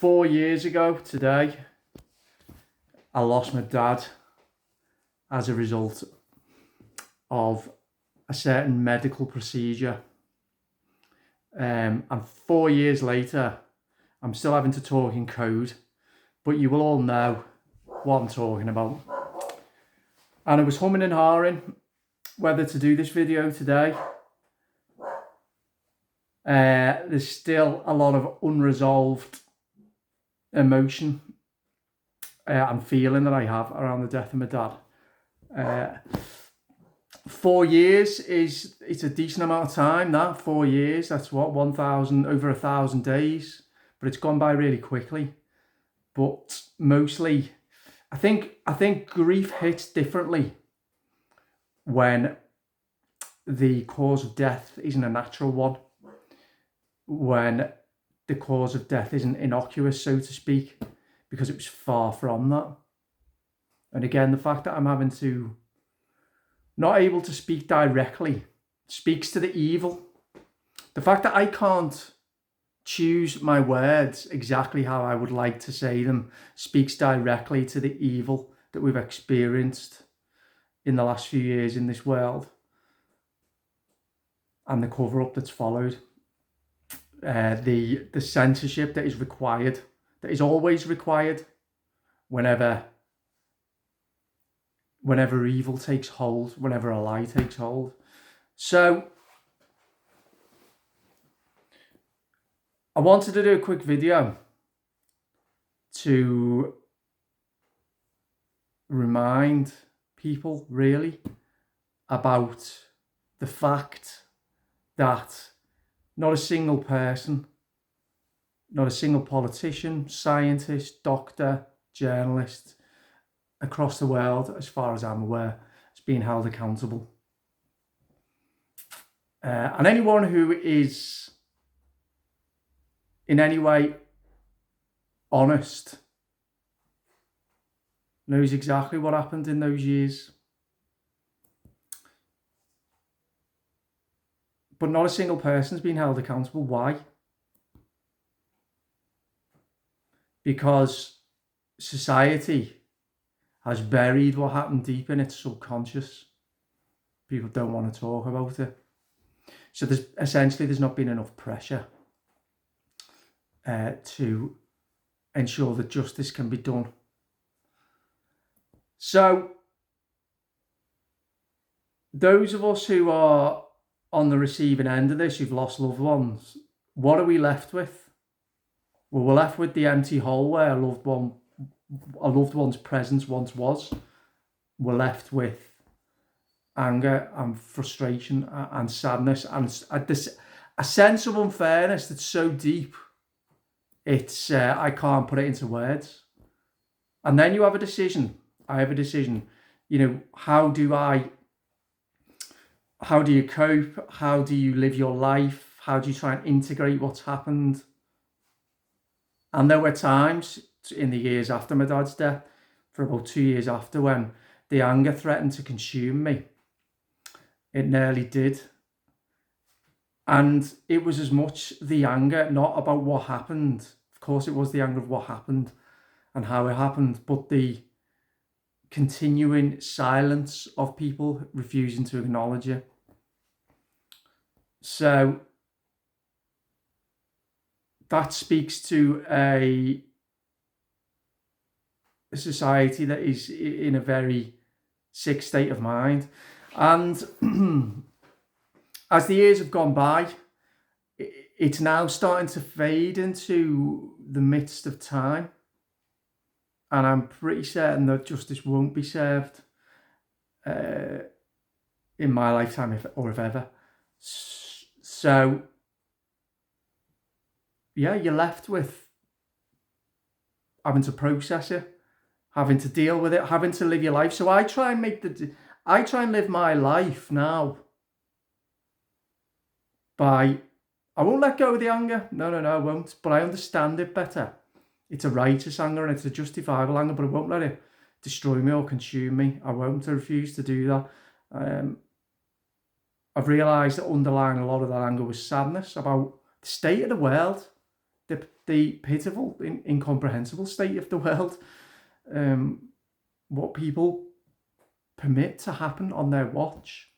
4 years ago today, I lost my dad as a result of a certain medical procedure. And 4 years later, I'm still having to talk in code, but you will all know what I'm talking about. And I was humming and hawing whether to do this video today. There's still a lot of unresolved emotion and feeling that I have around the death of my dad. 4 years it's a decent amount of time. That 4 years, that's what, over 1,000 days, but it's gone by really quickly. But mostly, I think grief hits differently when the cause of death isn't a natural one, when the cause of death isn't innocuous, so to speak, because it was far from that. And again, the fact that I'm having to not able to speak directly speaks to the evil. The fact that I can't choose my words exactly how I would like to say them speaks directly to the evil that we've experienced in the last few years in this world and the cover-up that's followed. The censorship that is required, that is always required whenever evil takes hold, whenever a lie takes hold. So I wanted to do a quick video to remind people really about the fact that not a single person, not a single politician, scientist, doctor, journalist across the world, as far as I'm aware, is being held accountable. And anyone who is in any way honest knows exactly what happened in those years. But not a single person's been held accountable. Why? Because society has buried what happened deep in its subconscious. People don't want to talk about it. So there's not been enough pressure to ensure that justice can be done. So those of us who are on the receiving end of this, who've lost loved ones, what are we left with? Well, we're left with the empty hole where a loved one's presence once was. We're left with anger and frustration and sadness and a sense of unfairness that's so deep, it's I can't put it into words. And then you have a decision. I have a decision. How do you cope? How do you live your life? How do you try and integrate what's happened? And there were times in the years after my dad's death, for about 2 years after, when the anger threatened to consume me. It nearly did. And it was as much the anger, not about what happened. Of course, it was the anger of what happened and how it happened, but the continuing silence of people refusing to acknowledge it. So that speaks to a society that is in a very sick state of mind. And as the years have gone by, it's now starting to fade into the midst of time. And I'm pretty certain that justice won't be served in my lifetime, if ever. So, yeah, you're left with having to process it, having to deal with it, having to live your life. So I try and live my life now I won't let go of the anger. No, I won't. But I understand it better. It's a righteous anger and it's a justifiable anger, but I won't let it destroy me or consume me. I won't. I refuse to do that. I've realised that underlying a lot of that anger was sadness about the state of the world, the pitiful, incomprehensible state of the world, what people permit to happen on their watch,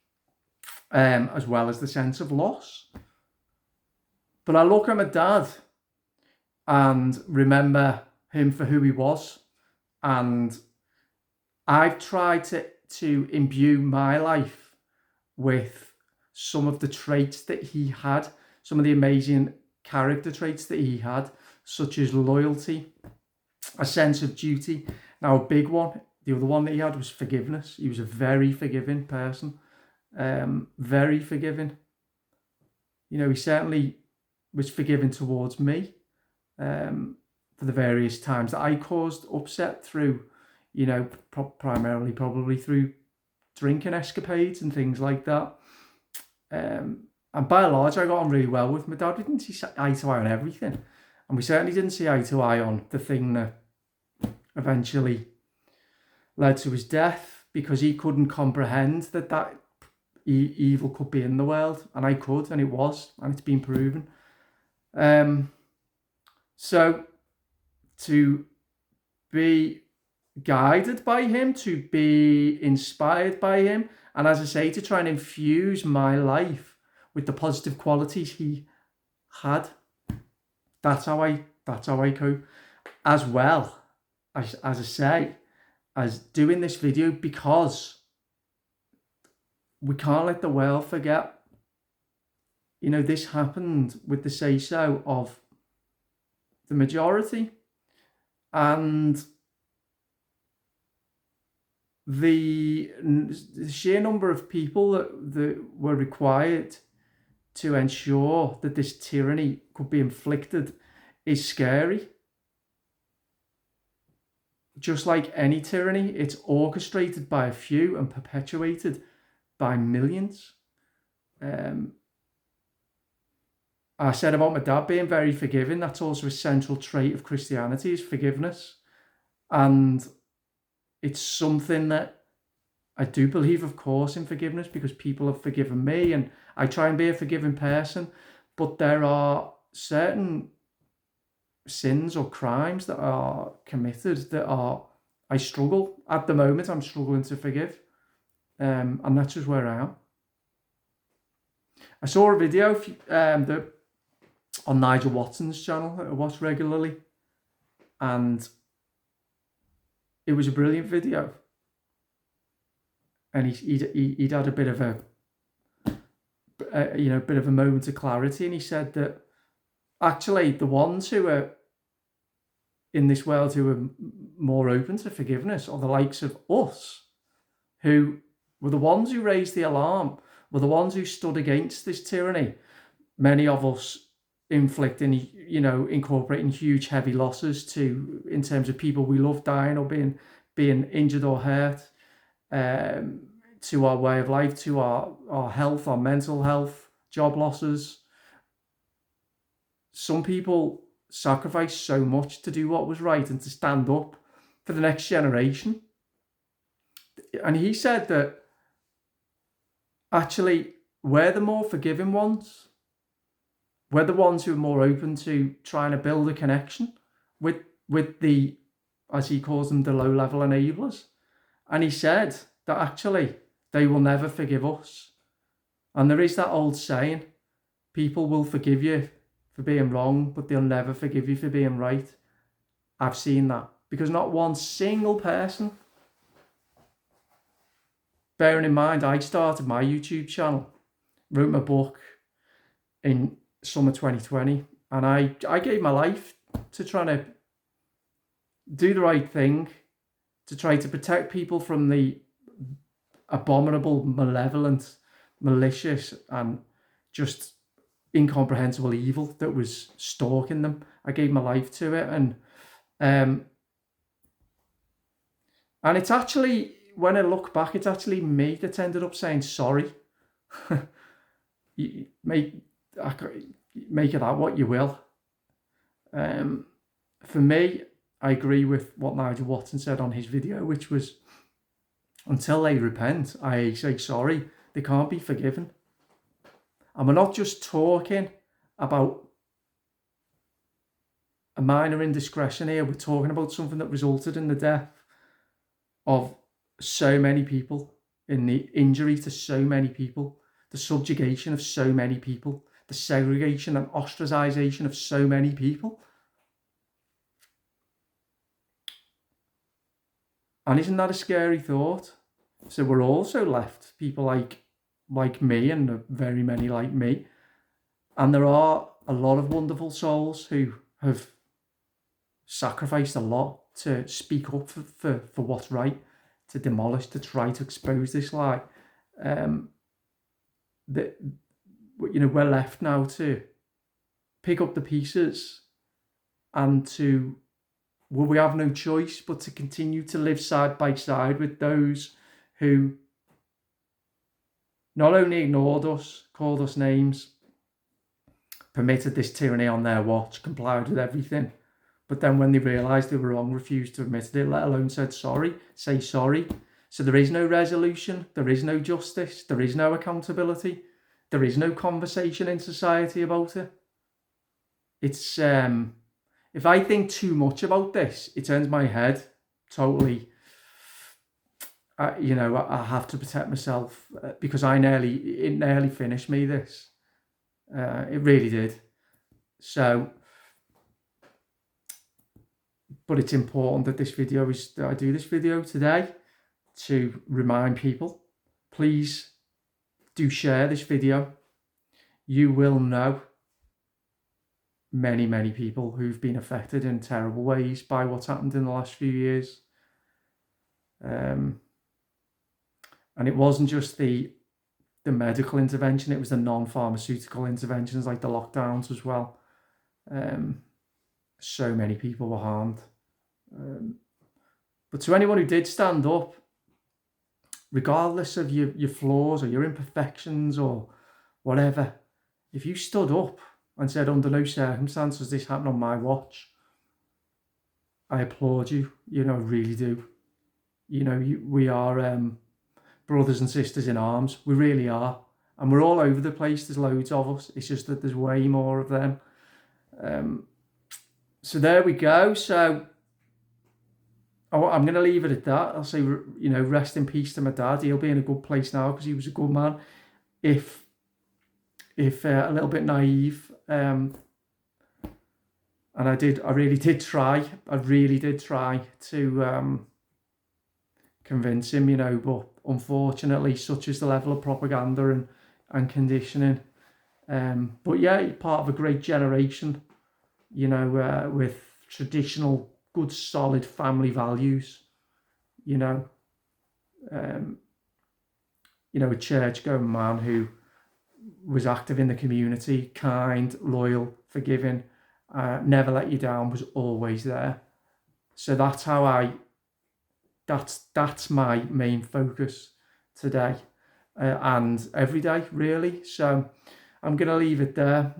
as well as the sense of loss. But I look at my dad and remember him for who he was, and I've tried to imbue my life with some of the traits that he had, some of the amazing character traits that he had, such as loyalty, a sense of duty. Now, a big one, the other one that he had was forgiveness. He was a very forgiving person, very forgiving. You know, he certainly was forgiving towards me for the various times that I caused upset through, you know, primarily probably through drinking escapades and things like that. And by and large, I got on really well with my dad. We didn't see eye to eye on everything. And we certainly didn't see eye to eye on the thing that eventually led to his death, because he couldn't comprehend that evil could be in the world. And I could, and it was, and it's been proven. So to be guided by him, to be inspired by him, and as I say, to try and infuse my life with the positive qualities he had, that's how I cope. As well as I say, as doing this video, because we can't let the world forget, you know, this happened with the say-so of the majority, and the sheer number of people that were required to ensure that this tyranny could be inflicted is scary. Just like any tyranny, it's orchestrated by a few and perpetuated by millions. I said about my dad being very forgiving. That's also a central trait of Christianity, is forgiveness. And it's something that I do believe, of course, in forgiveness, because people have forgiven me and I try and be a forgiving person. But there are certain sins or crimes that are committed that I struggle. At the moment, I'm struggling to forgive. And that's just where I am. I saw a video that on Nigel Watson's channel that I watch regularly, and it was a brilliant video. And he'd had a bit of a bit of a moment of clarity, and he said that actually the ones who are in this world who are more open to forgiveness are the likes of us, who were the ones who raised the alarm, were the ones who stood against this tyranny. Many of us incorporating huge, heavy losses in terms of people we love dying or being injured or hurt, to our way of life, to our health, our mental health, job losses. Some people sacrificed so much to do what was right and to stand up for the next generation. And he said that actually we're the more forgiving ones. We're the ones who are more open to trying to build a connection with the, as he calls them, the low-level enablers. And he said that actually they will never forgive us. And there is that old saying, people will forgive you for being wrong, but they'll never forgive you for being right. I've seen that, because not one single person, bearing in mind I started my YouTube channel, wrote my book in summer 2020, and I gave my life to trying to do the right thing, to try to protect people from the abominable, malevolent, malicious, and just incomprehensible evil that was stalking them. I gave my life to it, and it's actually, when I look back, it's actually me that ended up saying sorry. Make of that what you will. For me, I agree with what Nigel Watson said on his video, which was, until they repent, I say sorry, they can't be forgiven. And we're not just talking about minor indiscretion here. We're talking about something that resulted in the death of so many people, in the injury to so many people, the subjugation of so many people, the segregation and ostracization of so many people. And isn't that a scary thought? So we're also left, people like me and very many like me. And there are a lot of wonderful souls who have sacrificed a lot to speak up for what's right, to demolish, to try to expose this lie. That, you know, we're left now to pick up the pieces and to, well, we have no choice but to continue to live side by side with those who not only ignored us, called us names, permitted this tyranny on their watch, complied with everything, but then when they realised they were wrong, refused to admit it, let alone said sorry, say sorry. So there is no resolution, there is no justice, there is no accountability, there is no conversation in society about it. It's, if I think too much about this, it turns my head totally. You know, I have to protect myself because it nearly finished me, this. It really did. So, but it's important that that I do this video today to remind people, please do share this video. You will know many, many people who've been affected in terrible ways by what's happened in the last few years. And it wasn't just the medical intervention, it was the non-pharmaceutical interventions like the lockdowns as well. So many people were harmed. But to anyone who did stand up, regardless of your flaws or your imperfections or whatever, if you stood up and said, under no circumstances this happened on my watch, I applaud you. You know, I really do. You know, we are brothers and sisters in arms. We really are. And we're all over the place. There's loads of us. It's just that there's way more of them. So there we go. So I'm going to leave it at that. I'll say, you know, rest in peace to my dad. He'll be in a good place now because he was a good man. If a little bit naive. And I really did try to convince him, you know, but unfortunately such is the level of propaganda and conditioning. But yeah, part of a great generation, you know, with traditional, good, solid family values, you know, a church-going man who was active in the community, kind, loyal, forgiving, never let you down, was always there. So that's how that's my main focus today and every day, really. So I'm going to leave it there.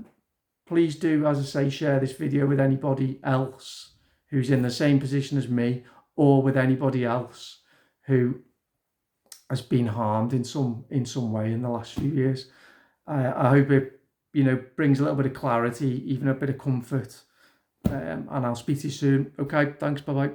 Please do, as I say, share this video with anybody else who's in the same position as me, or with anybody else who has been harmed in some way in the last few years. I hope it, you know, brings a little bit of clarity, even a bit of comfort. And I'll speak to you soon. Okay, thanks, bye-bye.